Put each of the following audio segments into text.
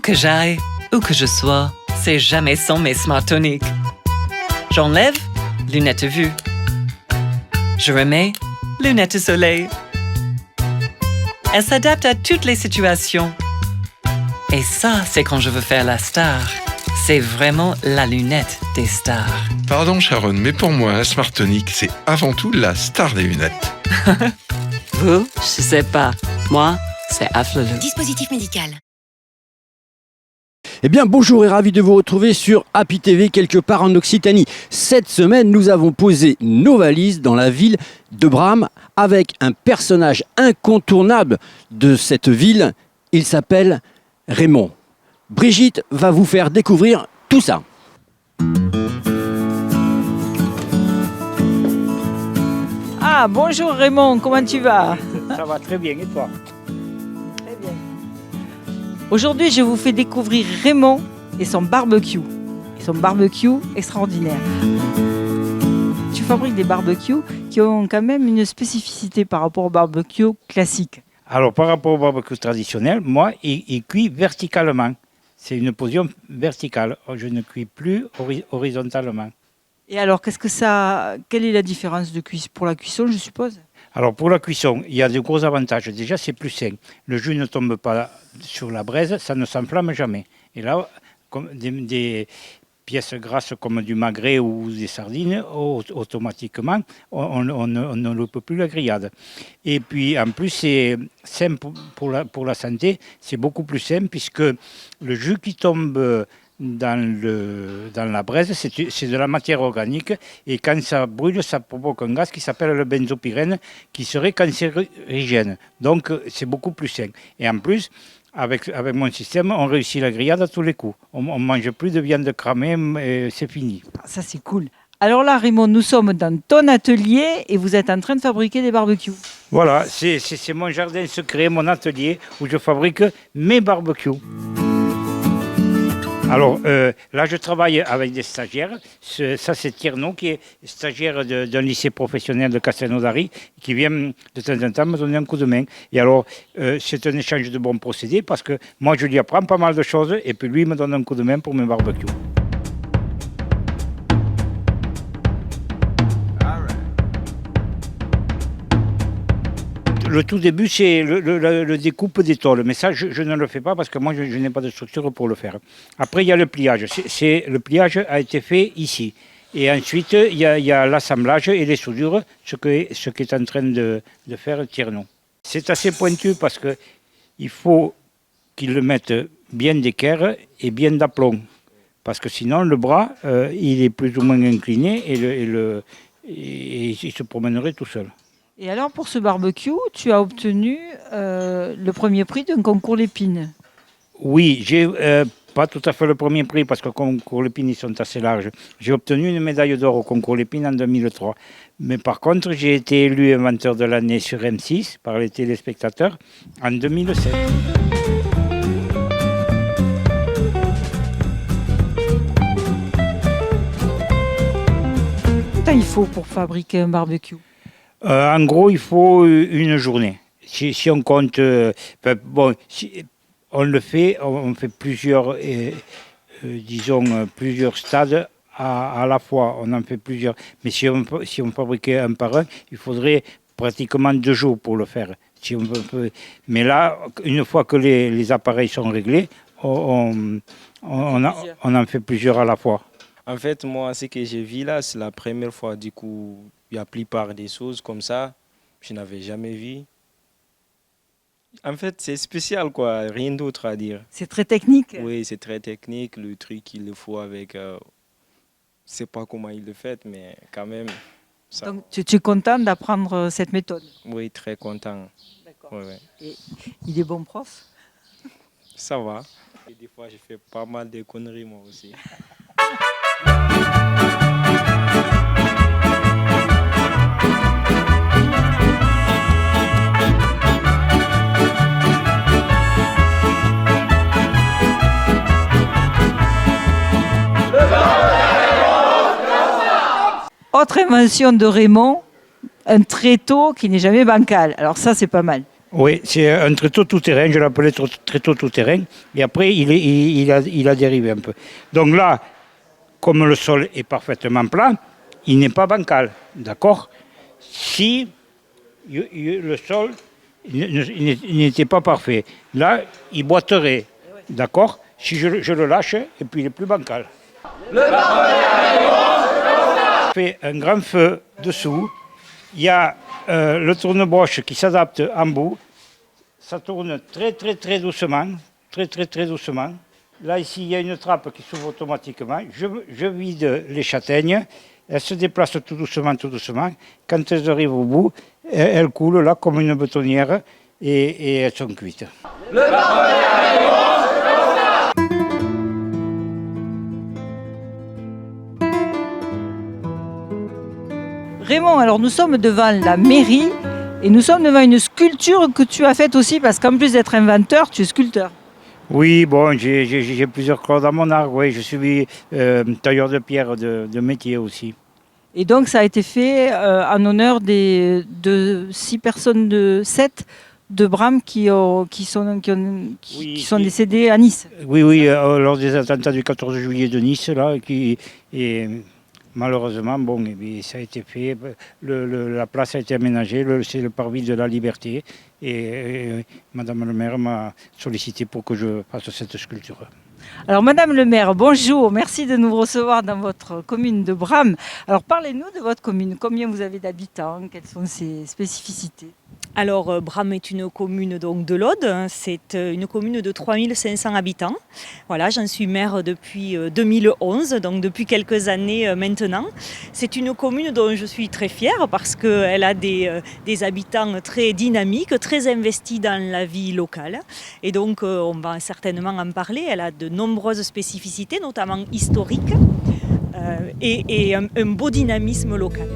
que j'aille, où que je sois, c'est jamais sans mes Smartonic. J'enlève, lunettes vue. Je remets, lunettes soleil. Elle s'adapte à toutes les situations. Et ça, c'est quand je veux faire la star. C'est vraiment la lunette des stars. Pardon Sharon, mais pour moi, un Smartonic, c'est avant tout la star des lunettes. Vous, je sais pas. Moi, c'est Afflelou. Dispositif médical. Eh bien, bonjour et ravi de vous retrouver sur Happy TV, quelque part en Occitanie. Cette semaine, nous avons posé nos valises dans la ville de Bram avec un personnage incontournable de cette ville. Il s'appelle Raymond. Brigitte va vous faire découvrir tout ça. Ah, bonjour Raymond, comment tu vas? Ça va très bien, et toi? Très bien. Aujourd'hui, je vous fais découvrir Raymond et son barbecue. Et son barbecue extraordinaire. Tu fabriques des barbecues qui ont quand même une spécificité par rapport au barbecue classique. Alors, par rapport au barbecue traditionnel, moi, il cuit verticalement. C'est une position verticale. Je ne cuis plus horizontalement. Et alors, quelle est la différence pour la cuisson, je suppose? Alors, pour la cuisson, il y a de gros avantages. Déjà, c'est plus sain. Le jus ne tombe pas sur la braise, ça ne s'enflamme jamais. Et là, comme des pièces grasses comme du magret ou des sardines, automatiquement, on ne loupe plus la grillade. Et puis, en plus, c'est sain pour la santé. C'est beaucoup plus sain puisque le jus qui tombe dans la braise, c'est de la matière organique. Et quand ça brûle, ça provoque un gaz qui s'appelle le benzopyrène, qui serait cancérigène. Donc, c'est beaucoup plus sain. Et en plus, avec mon système, on réussit la grillade à tous les coups. On ne mange plus de viande cramée, et c'est fini. Ça, c'est cool. Alors là, Raymond, nous sommes dans ton atelier et vous êtes en train de fabriquer des barbecues. Voilà, c'est mon jardin secret, mon atelier, où je fabrique mes barbecues. Alors là, je travaille avec des stagiaires. Ça, c'est Tierno, qui est stagiaire d'un lycée professionnel de Castelnaudary, qui vient de temps en temps me donner un coup de main. Et alors, c'est un échange de bons procédés, parce que moi, je lui apprends pas mal de choses, et puis lui, il me donne un coup de main pour mes barbecues. Le tout début, c'est le découpe des tôles. Mais ça, je ne le fais pas parce que moi, je n'ai pas de structure pour le faire. Après, il y a le pliage. Le pliage a été fait ici. Et ensuite, il y a l'assemblage et les soudures, ce qu'est en train de faire Tierno. C'est assez pointu parce qu'il faut qu'il le mette bien d'équerre et bien d'aplomb. Parce que sinon, le bras, il est plus ou moins incliné et il se promènerait tout seul. Et alors, pour ce barbecue, tu as obtenu le premier prix d'un concours Lépine. Oui, j'ai pas tout à fait le premier prix parce que le concours Lépine, ils sont assez larges. J'ai obtenu une médaille d'or au concours Lépine en 2003. Mais par contre, j'ai été élu inventeur de l'année sur M6 par les téléspectateurs en 2007. Combien de temps il faut pour fabriquer un barbecue? En gros, il faut une journée. Si on compte, on le fait, on fait plusieurs, plusieurs stades à la fois. On en fait plusieurs. Mais si on fabriquait un par un, il faudrait pratiquement 2 jours pour le faire. Mais là, une fois que les appareils sont réglés, on en fait plusieurs à la fois. En fait, moi, ce que je vis là, c'est la première fois. Du coup, il y a la plupart des choses comme ça, je n'avais jamais vu. En fait, c'est spécial, quoi. Rien d'autre à dire. C'est très technique. Oui, c'est très technique. Le truc, il le faut avec... je ne sais pas comment il le fait, mais quand même... Ça... Donc, tu es content d'apprendre cette méthode? Oui, très content. D'accord. Ouais. Et il est bon prof? Ça va. Et des fois, je fais pas mal de conneries, moi aussi. Autre invention de Raymond, un tréteau qui n'est jamais bancal. Alors ça, c'est pas mal. Oui, c'est un tréteau tout-terrain, je l'appelais tréteau tout-terrain, et après il a dérivé un peu. Donc là, comme le sol est parfaitement plat, il n'est pas bancal, d'accord? Si le sol n'était pas parfait, là, il boiterait, d'accord? Si je le lâche, et puis il est plus bancal. On fait un grand feu dessous, il y a le tourne-broche qui s'adapte en bout, ça tourne très très très doucement, très très très doucement. Là ici il y a une trappe qui s'ouvre automatiquement, je vide les châtaignes, elles se déplacent tout doucement, tout doucement. Quand elles arrivent au bout, elles coulent là comme une boutonnière et elles sont cuites. Raymond, alors nous sommes devant la mairie et nous sommes devant une sculpture que tu as faite aussi parce qu'en plus d'être inventeur, tu es sculpteur. Oui, bon, j'ai plusieurs cordes à mon arc, oui, je suis tailleur de pierre de métier aussi. Et donc ça a été fait en honneur de 7 de Bram qui sont décédés à Nice. Oui, lors des attentats du 14 juillet de Nice, là, et malheureusement, bon, ça a été fait, la place a été aménagée, c'est le parvis de la Liberté, et Madame le maire m'a sollicité pour que je fasse cette sculpture. Alors Madame le maire, bonjour, merci de nous recevoir dans votre commune de Bram. Alors parlez-nous de votre commune, combien vous avez d'habitants, quelles sont ses spécificités? Alors, Bram est une commune donc, de l'Aude, c'est une commune de 3500 habitants. Voilà, j'en suis maire depuis 2011, donc depuis quelques années maintenant. C'est une commune dont je suis très fière parce qu'elle a des habitants très dynamiques, très investis dans la vie locale. Et donc, on va certainement en parler. Elle a de nombreuses spécificités, notamment historiques, et un beau dynamisme local.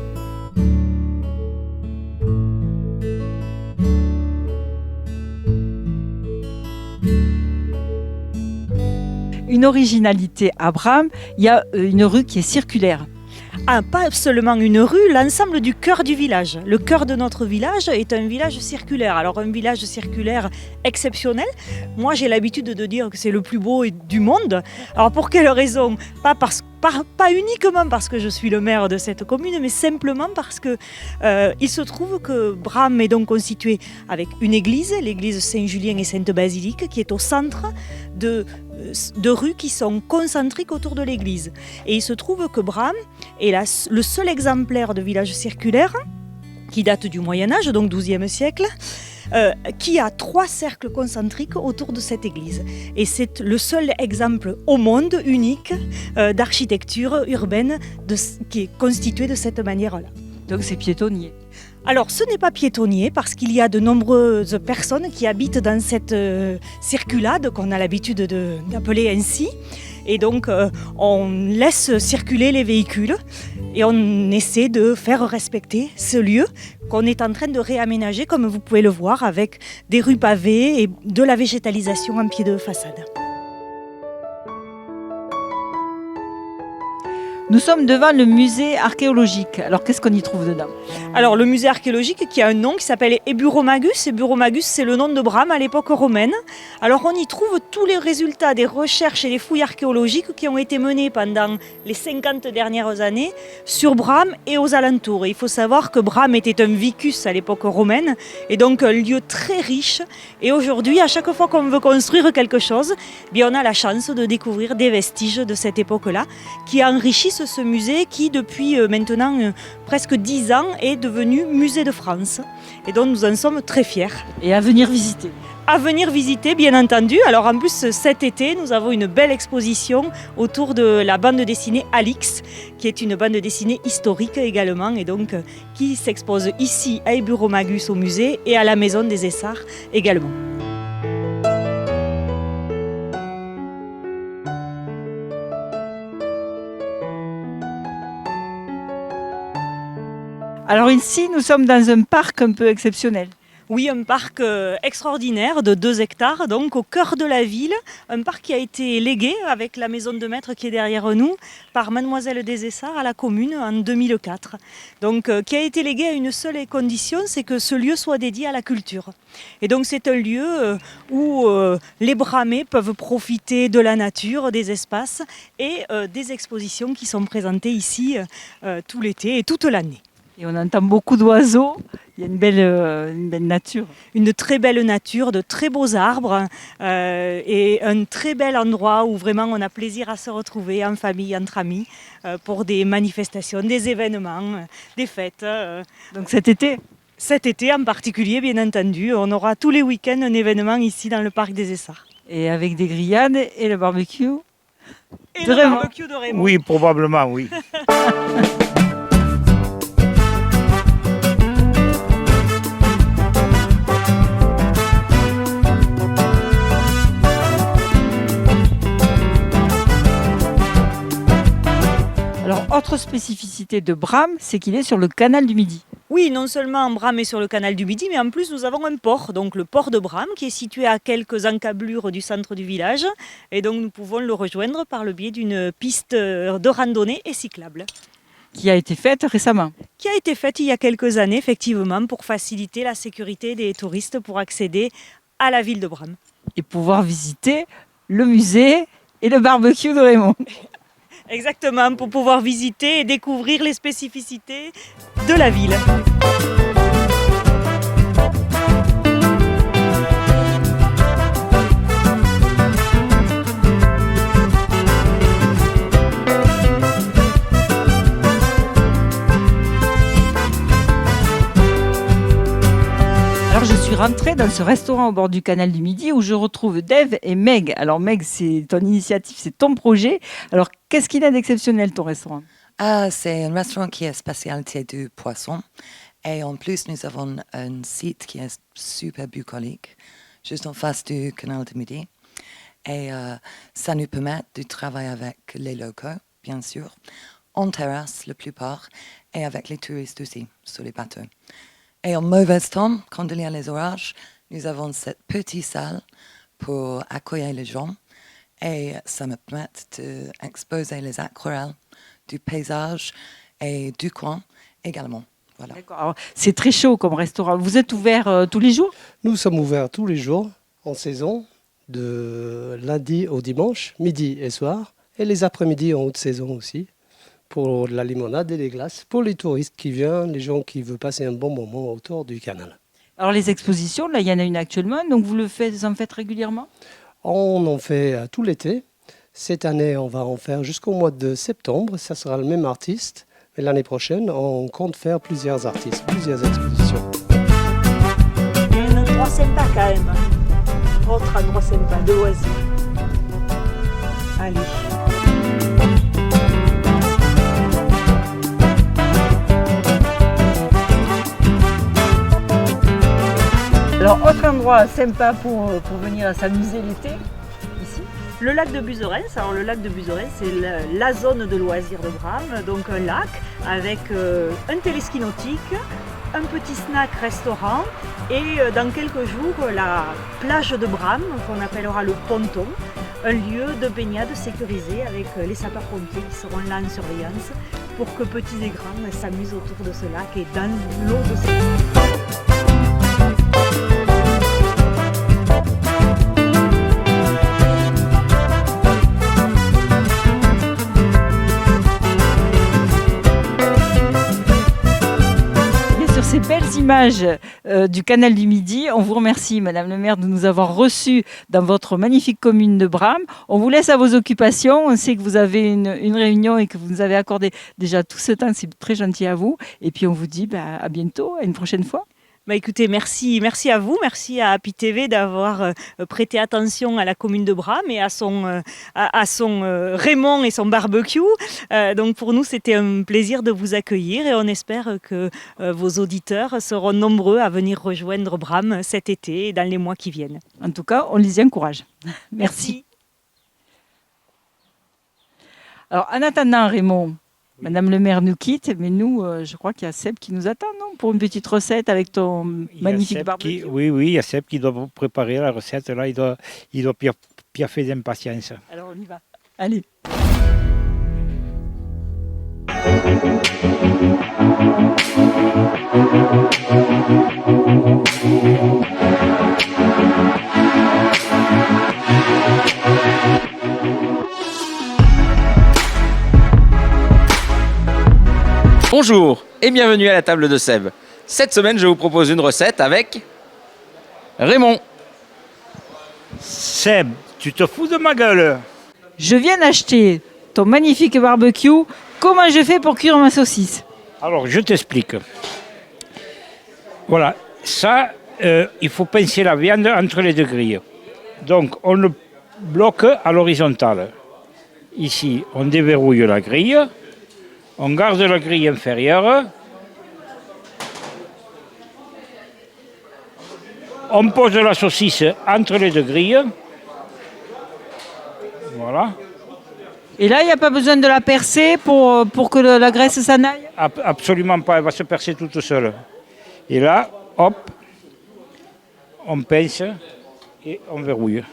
Une originalité à Bram, il y a une rue qui est circulaire. Ah, pas seulement une rue, l'ensemble du cœur du village. Le cœur de notre village est un village circulaire. Alors un village circulaire exceptionnel. Moi j'ai l'habitude de dire que c'est le plus beau du monde. Alors pour quelle raison? Pas uniquement parce que je suis le maire de cette commune, mais simplement parce que il se trouve que Bram est donc constitué avec une église, l'église Saint-Julien et Sainte-Basilique, qui est au centre de rues qui sont concentriques autour de l'église. Et il se trouve que Bram est le seul exemplaire de village circulaire qui date du Moyen-Âge, donc XIIe siècle, qui a 3 cercles concentriques autour de cette église. Et c'est le seul exemple au monde unique d'architecture urbaine qui est constituée de cette manière-là. Donc c'est piétonnier. Alors ce n'est pas piétonnier parce qu'il y a de nombreuses personnes qui habitent dans cette circulade qu'on a l'habitude d'appeler ainsi. Et donc on laisse circuler les véhicules et on essaie de faire respecter ce lieu qu'on est en train de réaménager, comme vous pouvez le voir, avec des rues pavées et de la végétalisation en pied de façade. Nous sommes devant le musée archéologique. Alors qu'est-ce qu'on y trouve dedans? Alors le musée archéologique qui a un nom qui s'appelle Eburomagus. Eburomagus, c'est le nom de Bram à l'époque romaine. Alors on y trouve tous les résultats des recherches et des fouilles archéologiques qui ont été menées pendant les 50 dernières années sur Bram et aux alentours. Et il faut savoir que Bram était un vicus à l'époque romaine et donc un lieu très riche. Et aujourd'hui, à chaque fois qu'on veut construire quelque chose, bien on a la chance de découvrir des vestiges de cette époque-là qui enrichissent ce musée qui, depuis maintenant presque 10 ans, est devenu musée de France et dont nous en sommes très fiers. Et à venir visiter. À venir visiter, bien entendu. Alors en plus, cet été, nous avons une belle exposition autour de la bande dessinée Alix, qui est une bande dessinée historique également, et donc qui s'expose ici à Eburomagus au musée et à la Maison des Essarts également. Alors ici, nous sommes dans un parc un peu exceptionnel. Oui, un parc extraordinaire de 2 hectares, donc au cœur de la ville. Un parc qui a été légué avec la maison de maître qui est derrière nous par Mademoiselle des Essarts à la commune en 2004. Donc qui a été légué à une seule condition, c'est que ce lieu soit dédié à la culture. Et donc c'est un lieu où les Bramais peuvent profiter de la nature, des espaces et des expositions qui sont présentées ici tout l'été et toute l'année. Et on entend beaucoup d'oiseaux. Il y a une belle nature. Une très belle nature, de très beaux arbres et un très bel endroit où vraiment on a plaisir à se retrouver en famille, entre amis, pour des manifestations, des événements, des fêtes. Donc cet été? Cet été en particulier, bien entendu, on aura tous les week-ends un événement ici dans le parc des Essarts. Et avec des grillades et le barbecue? Et de le Raymond. barbecue de Raymond. Oui, probablement, oui. Alors, autre spécificité de Bram, c'est qu'il est sur le canal du Midi. Oui, non seulement Bram est sur le canal du Midi, mais en plus nous avons un port, donc le port de Bram, qui est situé à quelques encablures du centre du village. Et donc nous pouvons le rejoindre par le biais d'une piste de randonnée et cyclable. Qui a été faite récemment. Qui a été faite il y a quelques années, effectivement, pour faciliter la sécurité des touristes pour accéder à la ville de Bram. Et pouvoir visiter le musée et le barbecue de Raymond. Exactement, pour pouvoir visiter et découvrir les spécificités de la ville. Alors je suis rentrée dans ce restaurant au bord du canal du Midi où je retrouve Dave et Meg. Alors Meg, c'est ton initiative, c'est ton projet. Alors qu'est-ce qu'il a d'exceptionnel ton restaurant? C'est un restaurant qui est spécialité du poisson. Et en plus, nous avons un site qui est super bucolique, juste en face du canal du Midi. Et ça nous permet de travailler avec les locaux, bien sûr, en terrasse la plupart, et avec les touristes aussi, sur les bateaux. Et en mauvais temps, quand il y a les orages, nous avons cette petite salle pour accueillir les gens. Et ça me permet d'exposer les aquarelles du paysage et du coin également. Voilà. D'accord. Alors, c'est très chaud comme restaurant. Vous êtes ouvert tous les jours? Nous sommes ouverts tous les jours en saison, de lundi au dimanche, midi et soir, et les après-midi en haute saison aussi, pour la limonade et les glaces, pour les touristes qui viennent, les gens qui veulent passer un bon moment autour du canal. Alors les expositions, là il y en a une actuellement, donc vous en faites régulièrement? On en fait tout l'été. Cette année, on va en faire jusqu'au mois de septembre. Ça sera le même artiste. Mais l'année prochaine, on compte faire plusieurs artistes, plusieurs expositions. Il y a un endroit sympa quand même. Autre endroit sympa de loisirs. Allez. Alors autre endroit sympa pour venir s'amuser l'été, ici? Le lac de Buzerens. Alors le lac de Buzerens, c'est la zone de loisirs de Bram. Donc un lac avec un téléski nautique, un petit snack restaurant et dans quelques jours la plage de Bram qu'on appellera le ponton, un lieu de baignade sécurisé avec les sapeurs-pompiers qui seront là en surveillance pour que petits et grands s'amusent autour de ce lac et dans l'eau de ce lac. Ces belles images du canal du Midi. On vous remercie, Madame le maire, de nous avoir reçus dans votre magnifique commune de Bram. On vous laisse à vos occupations. On sait que vous avez une réunion et que vous nous avez accordé déjà tout ce temps. C'est très gentil à vous. Et puis on vous dit à bientôt, à une prochaine fois. Bah écoutez, merci à vous, merci à Happy TV d'avoir prêté attention à la commune de Bram et à son Raymond et son barbecue. Donc pour nous, c'était un plaisir de vous accueillir et on espère que vos auditeurs seront nombreux à venir rejoindre Bram cet été et dans les mois qui viennent. En tout cas, on les y encourage. Merci. Alors en attendant, Raymond, Madame le maire nous quitte, mais nous, je crois qu'il y a Seb qui nous attend, non? Pour une petite recette avec ton Il y a magnifique Seb barbecue. Oui, il y a Seb qui doit préparer la recette. Là, il doit piaffer d'impatience. Alors on y va. Allez. Bonjour et bienvenue à la table de Seb. Cette semaine, je vous propose une recette avec Raymond. Seb, tu te fous de ma gueule? Je viens d'acheter ton magnifique barbecue. Comment je fais pour cuire ma saucisse? Alors, je t'explique. Voilà, ça, il faut pincer la viande entre les deux grilles. Donc, on le bloque à l'horizontale. Ici, on déverrouille la grille. On garde la grille inférieure. On pose la saucisse entre les deux grilles. Voilà. Et là, il n'y a pas besoin de la percer pour que la graisse s'en aille? Absolument pas, elle va se percer toute seule. Et là, hop, on pince et on verrouille.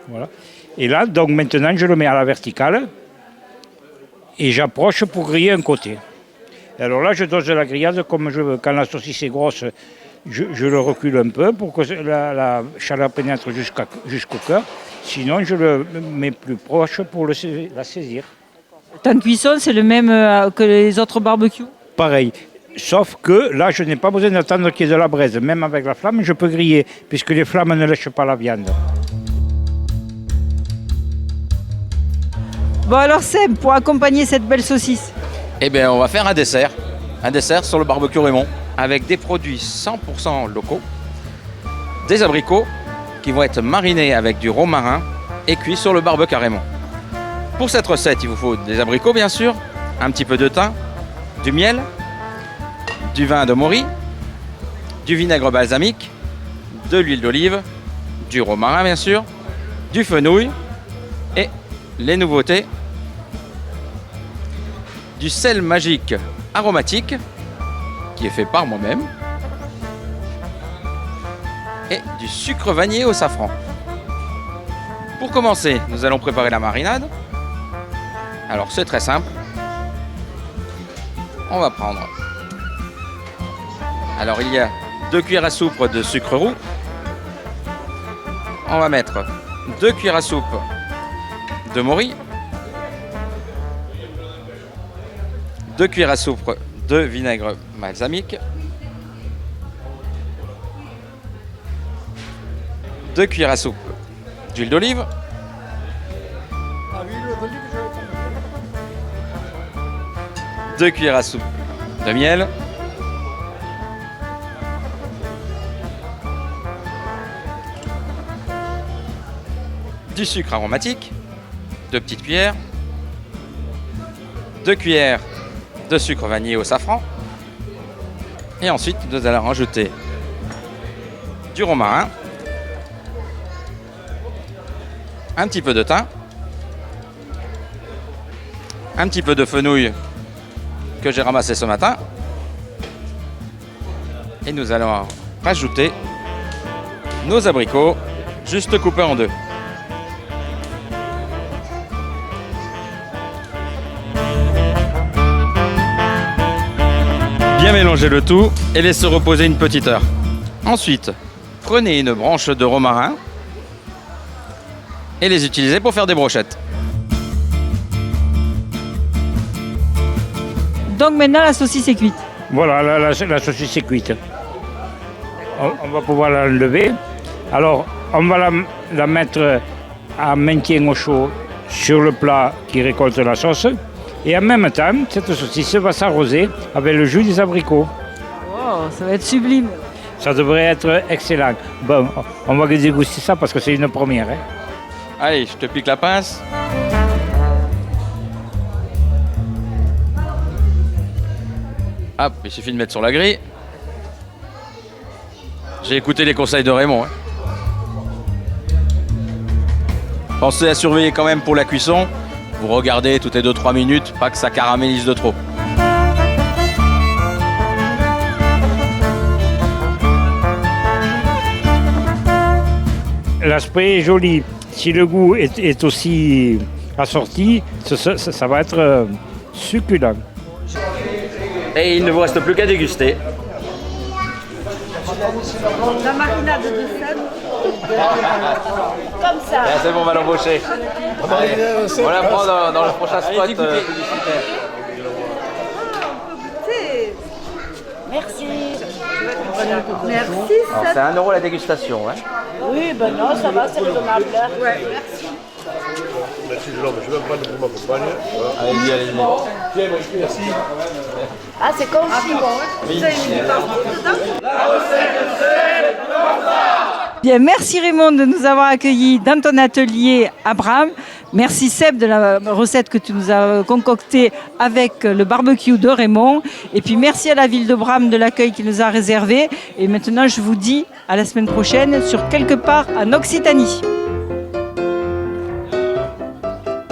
Voilà. Et là, donc maintenant, je le mets à la verticale et j'approche pour griller un côté. Et alors là, je dose la grillade comme je veux. Quand la saucisse est grosse, je le recule un peu pour que la chaleur pénètre jusqu'au cœur. Sinon, je le mets plus proche pour la saisir. Le temps de cuisson, c'est le même que les autres barbecues? Pareil. Sauf que là, je n'ai pas besoin d'attendre qu'il y ait de la braise. Même avec la flamme, je peux griller, puisque les flammes ne lèchent pas la viande. Bon alors Seb, pour accompagner cette belle saucisse? Eh bien, on va faire un dessert sur le barbecue Raymond, avec des produits 100% locaux, des abricots qui vont être marinés avec du romarin et cuits sur le barbecue Raymond. Pour cette recette, il vous faut des abricots bien sûr, un petit peu de thym, du miel, du vin de Maury, du vinaigre balsamique, de l'huile d'olive, du romarin bien sûr, du fenouil et les nouveautés, du sel magique aromatique qui est fait par moi-même et du sucre vanillé au safran. Pour commencer, nous allons préparer la marinade. Alors c'est très simple. On va prendre. Alors il y a 2 cuillères à soupe de sucre roux. On va mettre 2 cuillères à soupe de Maury, 2 cuillères à soupe de vinaigre balsamique, 2 cuillères à soupe d'huile d'olive, 2 cuillères à soupe de miel, du sucre aromatique, 2 petites cuillères, 2 cuillères de sucre vanillé au safran, et ensuite nous allons rajouter du romarin, un petit peu de thym, un petit peu de fenouil que j'ai ramassé ce matin, et nous allons rajouter nos abricots juste coupés en 2. Bien mélanger le tout et laisser reposer une petite heure. Ensuite, prenez une branche de romarin et les utilisez pour faire des brochettes. Donc maintenant la saucisse est cuite. Voilà, la saucisse est cuite. On va pouvoir l'enlever. Alors, on va la mettre à maintien au chaud sur le plat qui récolte la sauce. Et en même temps, cette saucisse va s'arroser avec le jus des abricots. Oh, ça va être sublime. Ça devrait être excellent. Bon, on va déguster ça parce que c'est une première. Hein. Allez, je te pique la pince. Hop, il suffit de mettre sur la grille. J'ai écouté les conseils de Raymond. Hein. Pensez à surveiller quand même pour la cuisson. Vous regardez toutes les 2-3 minutes, pas que ça caramélise de trop. L'aspect est joli. Si le goût est aussi assorti, ça va être succulent. Et il ne vous reste plus qu'à déguster. La marinade de sel. Comme ça. Ah, c'est bon, on va l'embaucher. On la prend dans le prochain spot publicitaire. Merci. Alors, c'est 1 € la dégustation. Hein. Oui, ben non, ça va, c'est raisonnable. Ouais, merci. Merci, je ne sais même pas de m'accompagner. Allez-y, allez-y. Merci. Ah, c'est confit. Vous avez mis du partout dedans? Bien, merci Raymond de nous avoir accueillis dans ton atelier à Bram. Merci Seb de la recette que tu nous as concoctée avec le barbecue de Raymond. Et puis merci à la ville de Bram de l'accueil qu'il nous a réservé. Et maintenant, je vous dis à la semaine prochaine sur Quelque part en Occitanie.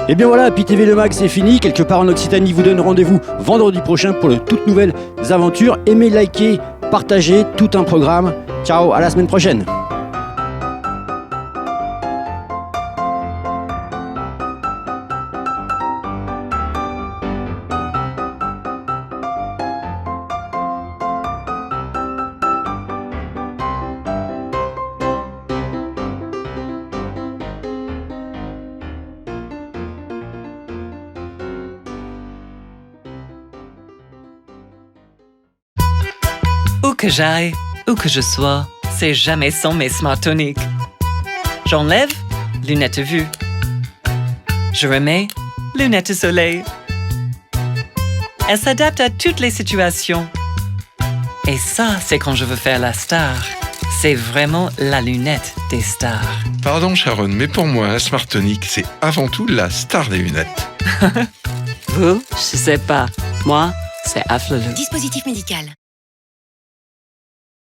Et bien voilà, Happy TV Le Mag, c'est fini. Quelque part en Occitanie vous donne rendez-vous vendredi prochain pour de toutes nouvelles aventures. Aimez, likez, partagez, tout un programme. Ciao, à la semaine prochaine. Où que j'aille, où que je sois, c'est jamais sans mes Smart Tonic. J'enlève, lunettes vue. Je remets, lunettes soleil. Elle s'adapte à toutes les situations. Et ça, c'est quand je veux faire la star. C'est vraiment la lunette des stars. Pardon Sharon, mais pour moi, un Smart Tonic, c'est avant tout la star des lunettes. Vous, je sais pas. Moi, c'est Afflelou. Dispositif médical.